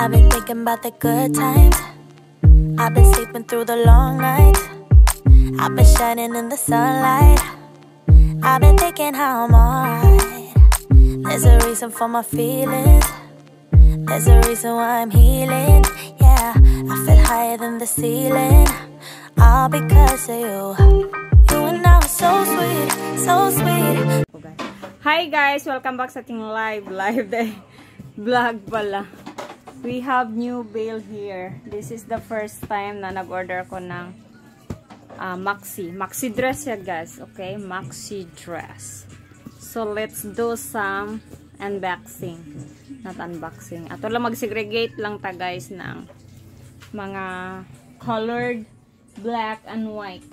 I've been thinking about the good times. I've been sleeping through the long nights. I've been shining in the sunlight. I've been thinking how I'm alright. There's a reason for my feelings. There's a reason why I'm healing. Yeah, I feel higher than the ceiling. All because of you. You and I were so sweet, so sweet. Hi guys, welcome back sa ating live day vlog pala. We have new bale here. This is the first time na nag-order ko ng maxi dress ya guys. Okay, maxi dress. So let's do some unboxing. Not unboxing. Ato lang mag-segregate lang ta guys ng mga colored black and white.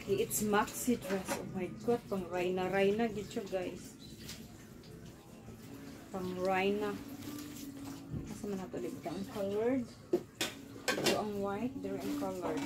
Okay, it's maxi dress. Oh my god, pang Rhina gitu guys. Pang Rhina. Asa man nato dito ang colored. Ito ang white, they're in colored.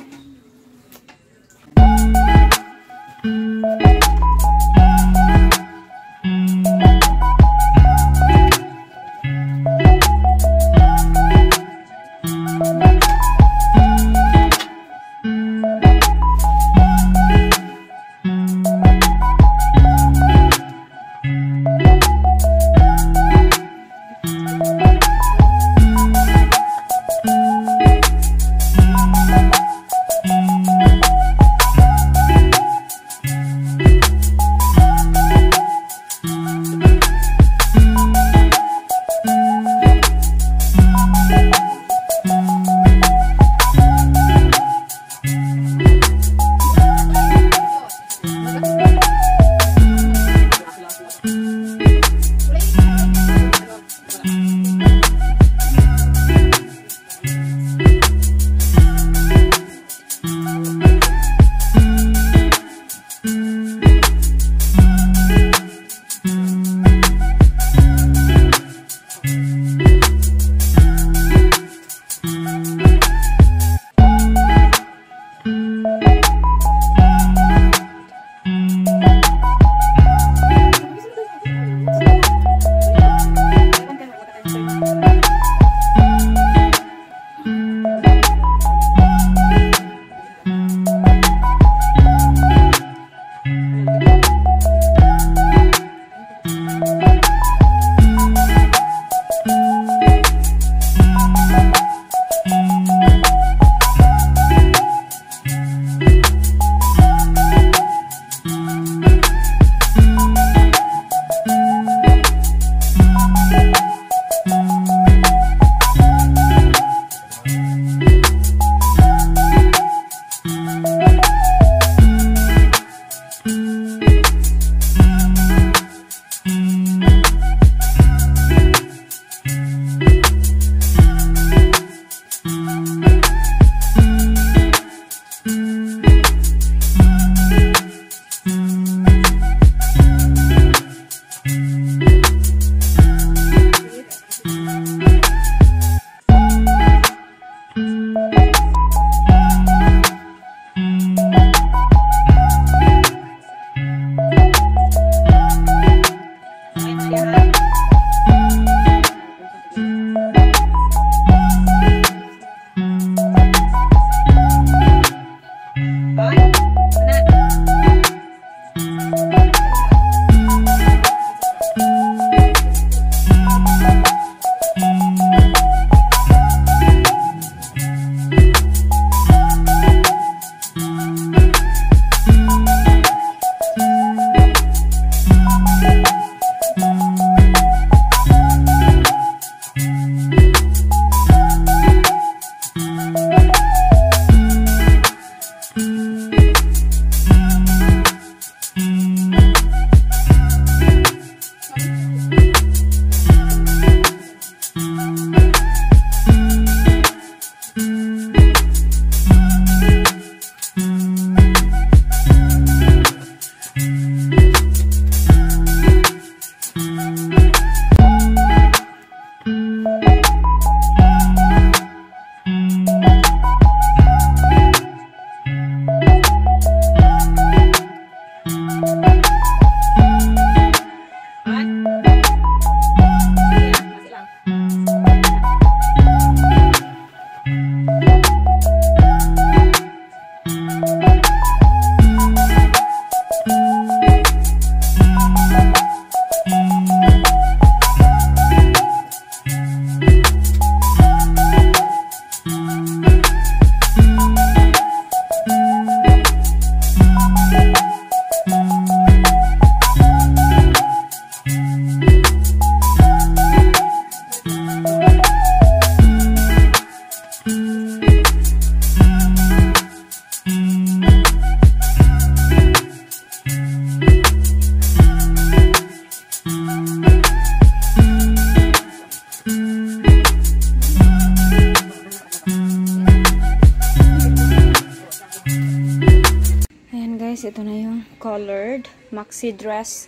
ito na yung colored maxi dress.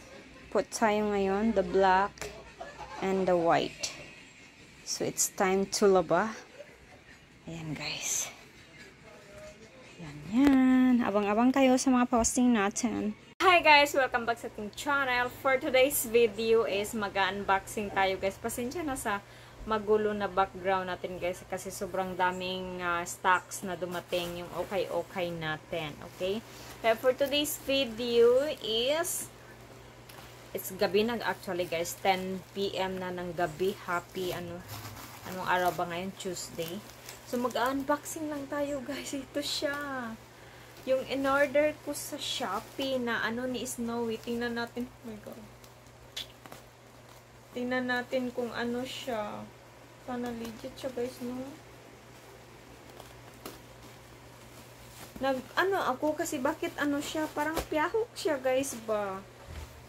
Put tayo ngayon, the black and the white. So, it's time to laba. Ayan, guys. Yan. Abang-abang kayo sa mga posting natin. Hi guys! Welcome back sa ating channel. For today's video is mag-unboxing tayo, guys. Pasensya na sa magulo na background natin, guys, kasi sobrang daming stocks na dumating yung okay natin. Okay? Kaya for today's video is it's gabi na actually, guys. 10 PM na ng gabi. Happy anong araw ba ngayon? Tuesday. So mag-unboxing lang tayo, guys. Ito siya. Yung in-order ko sa Shopee na ni Snowy. Tingnan natin. Oh my God. Tingnan natin kung ano siya. Sana legit siya, guys, no? Ako kasi bakit siya? Parang piyahok siya, guys, ba?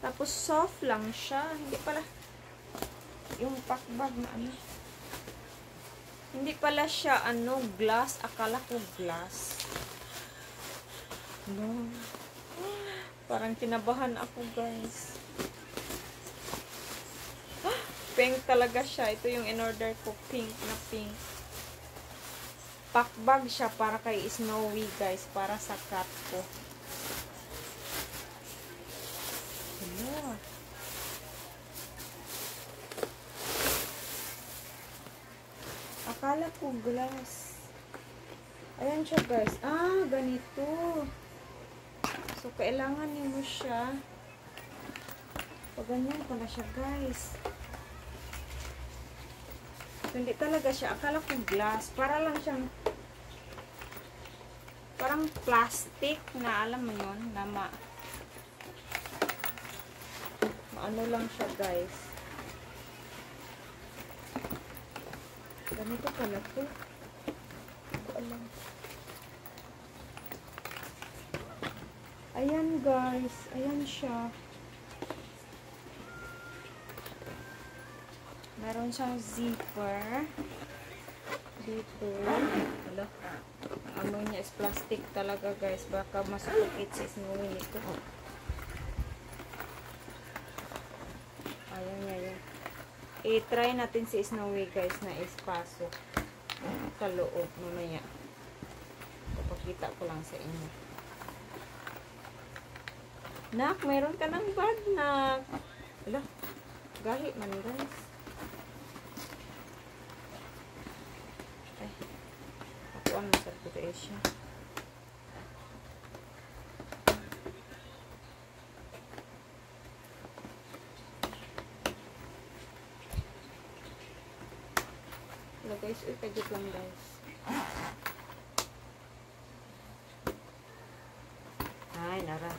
Tapos soft lang siya. Hindi pala yung packbag na Hindi pala siya glass. Akala ko glass. No. Parang kinabahan ako, guys. Pink talaga siya. Ito yung in-order ko. Pink na pink. Packbag siya para kay Snowy, guys. Para sa cat ko. Hello. Akala ko glass. Ayan siya, guys. Ganito. So, kailangan mo siya. Pag ganyan pala siya, guys. Hindi talaga siya. Akala ko glass. Para lang siyang parang plastic na, alam mo yun, na maano lang siya, guys. Ganito pala to. Hindi ko alam. Ayan, guys. Ayan siya. Meron siyang zipper. Dito. Hala. Ang niya is plastic talaga, guys. Baka masukit si Snowy nito. Ayan niya yun. I-try natin si Snowy, guys, na espasok sa loob. Mamaya. Papakita ko lang sa inyo. Nak, mayroon ka ng bag, nak. Hala. Gahi man, guys. Ano sa siya. Hello, guys. Uy, kajit lang, guys. Ay, nara.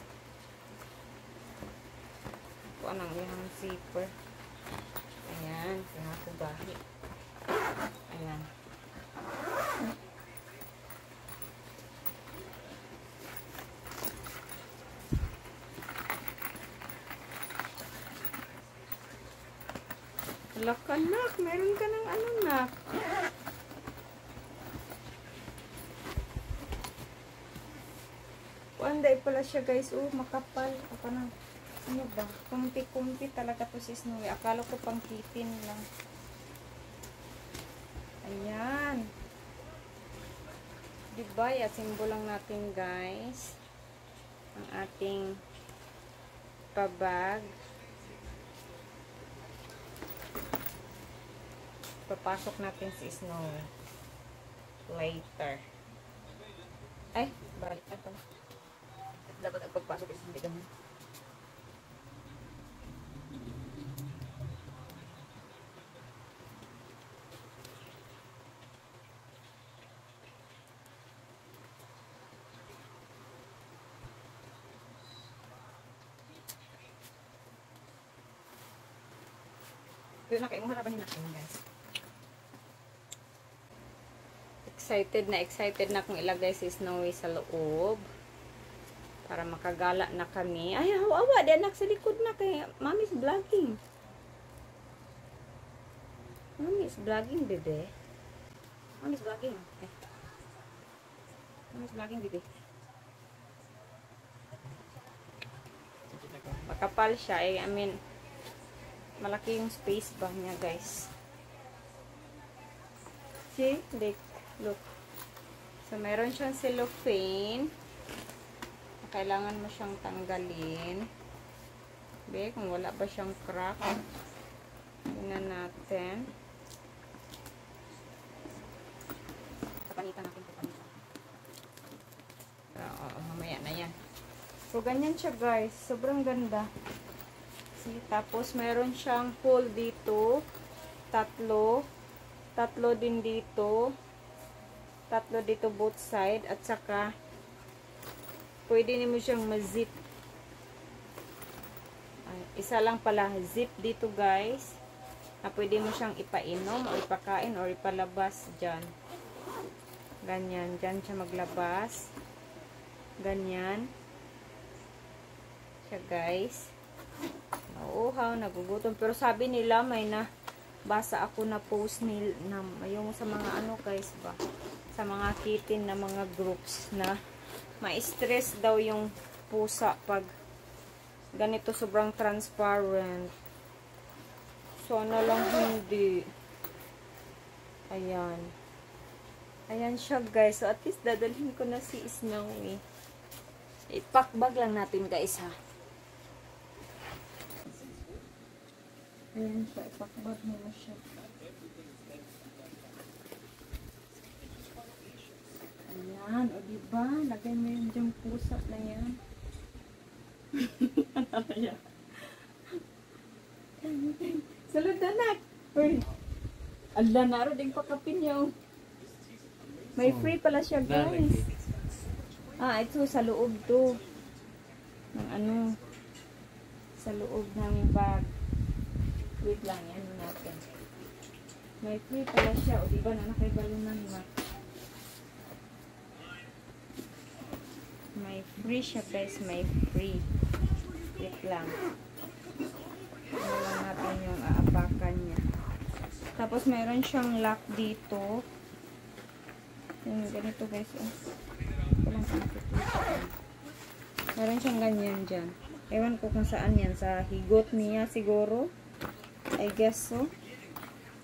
Kung anong yung zipper. Ayan. Tingnan ko bahi. Ayan. Laka, nak. Meron ka ng nak. Kuanday pala siya, guys. Makapal. Ano ba? Kumpi-kumpi talaga to si Snowy. Akala ko pang kitin lang. Ayan. Diba? Simbol lang natin, guys. Ang ating pabag. Papasok natin si Snow later. Ay, balik na pala. Dapat ang pagpasok is hindi naman. Pero nakaimuha na ba natin, guys? Excited na akong ilagay si Snowy sa loob para makagala na kami. Ay, awa, di anak sa likod na kay Mommy's vlogging. Mommy's vlogging, bebe. Mommy's vlogging. Mommy's vlogging, bebe. makapal siya. I mean, malaki yung space ba niya, guys. See? Look. So, meron siyang cellophane. Kailangan mo siyang tanggalin. Be, kung wala ba siyang crack. Tingnan natin. Kapanitan natin. Mamaya na yan. So, ganyan siya, guys. Sobrang ganda. See? Tapos, meron siyang hole dito. Tatlo din dito. Tatlo dito both side. At saka, pwede mo siyang ma-zip. Isa lang pala, zip dito, guys. Pwede mo siyang ipainom o ipakain o ipalabas dyan. Ganyan. Dyan siya maglabas. Ganyan. Siya, guys. Nauuhaw, nagugutom. Pero sabi nila, may basa ako na post na yung sa mga ano, guys ba? Sa mga kitten na mga groups na ma-stress daw yung pusa pag ganito sobrang transparent. So, ano lang hindi. Ayan. Ayan siya, guys. So, at least dadalhin ko na si Snowy. I-packbag lang natin, guys, ha. Ayan siya. I-packbag mo siya. Ayan. O, diba? Lagay mo yung diyang pusa na yan. Salud, anak. Uy. Ala, naro din pakapin yung. May free pala siya, guys. Ito sa loob to. Ng ano. Sa loob ng bag. Wait lang, yan natin. May free pala siya. O, diba na nakaibalunan na. May free siya, guys. May free. Wait lang. Ano lang natin yung aapakan niya. Tapos, mayroon siyang lock dito. Yung ganito, guys. Meron siyang ganyan dyan. Ewan ko kung saan yan. Sa higot niya siguro. I guess so.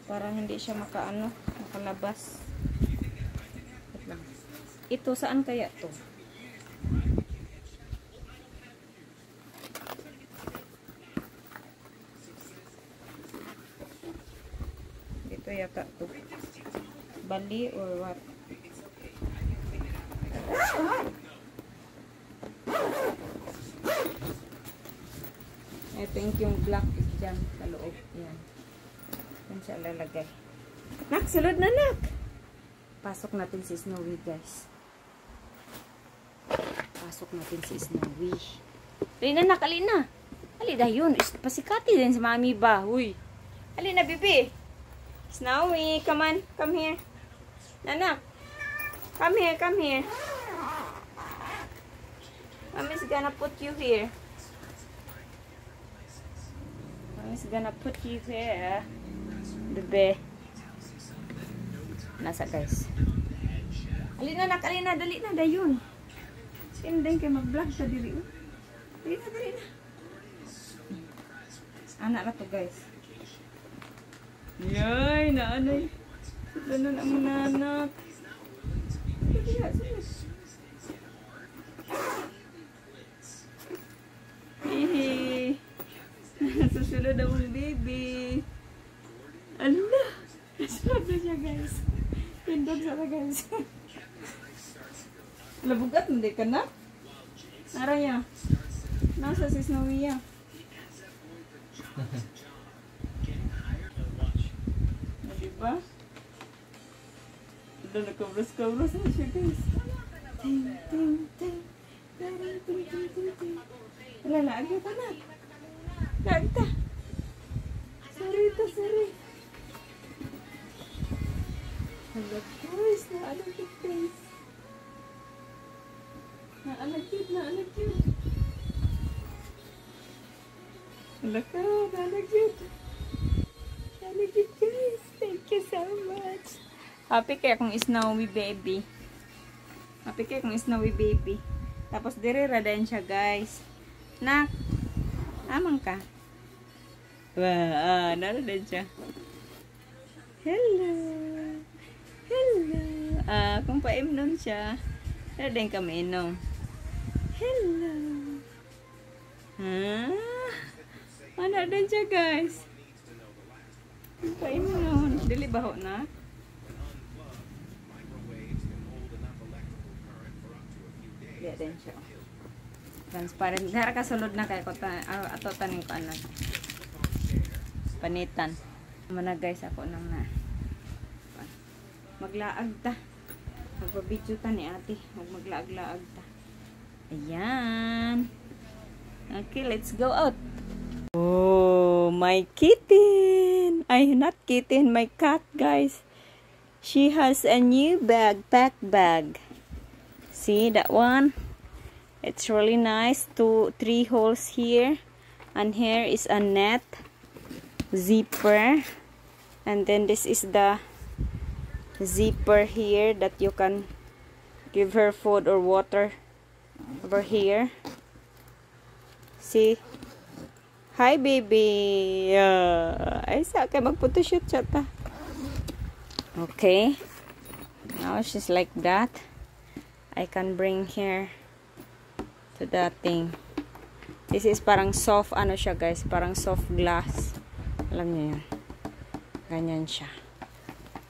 Para hindi siya makalabas. Wait lang. Ito, saan kaya to? Dito yata to. Bali or what? I think yung black is dyan sa loob. Yan. Yan siya lalagay. Nak, sulod na, nak! Pasok natin si Snowy, guys. Pasok natin si Snowy. Alina, nak, alina! Alina yun. Pasikati din si mami ba? Uy! Alina, bibi! Snowy, come on. Come here. Nanak! Come here, come here. Mommy's gonna put you here. Mommy's gonna put you here. Bebe. Nasa, guys. Alina, nak, alina, dali na, dayon. Sindeng kayo mag-vlog sa dili. Dali na, dali na. Anak na to, guys. Yay, naanay. Ganun ang mga anak. Hihi. Susunod na mong baby. Allah. Susunod na siya, guys. Pindog sana, guys. Labugat, hindi ka na? Nara niya. Nasa si Snowy ya. Diba? Ito, nakabras-kabras na siya, guys. Ting, ting, ting. Ting, ting, ting, ting, ting. Wala, laagyo ka na. Laagta. Sorry ito, sorry. Hala, guys. Naalagit, guys. Naalagit, naalagit. Hala ka, naalagit. Naalagit, guys. Thank you so much. Happy kaya kung Snowy baby. Happy kaya kung Snowy baby. Tapos dire radayan siya, guys. Nak. Amang ka. Wow, naroon siya. Hello. Hello. Kung paimnon siya, naroon kami inom. Hello. Naroon siya, guys. Kung paimnon. Dili baho na. Diyan din siya. Transparent. Dara ka sulod na kay ko ato taning ko anak. Panitan. Muna guys ako nang na. Maglaag ta. Magbabidyo ta ni ate. Maglaag-laag ta. Ayan. Okay, let's go out. Oh, my kitten. Ay, not kitten, my cat, guys. She has a new bag, pack bag. See that one? It's really nice. 3 holes here, and here is a net zipper, and then this is the zipper here that you can give her food or water over here. See? Hi baby. Ay sa kay magphotoshoot siya ta. Okay, now she's like that. I can bring here to that thing. This is parang soft, ano siya guys, parang soft glass. Alam niyo yun. Ganyan siya.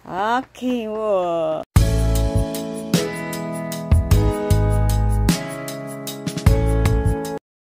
Okay, wow.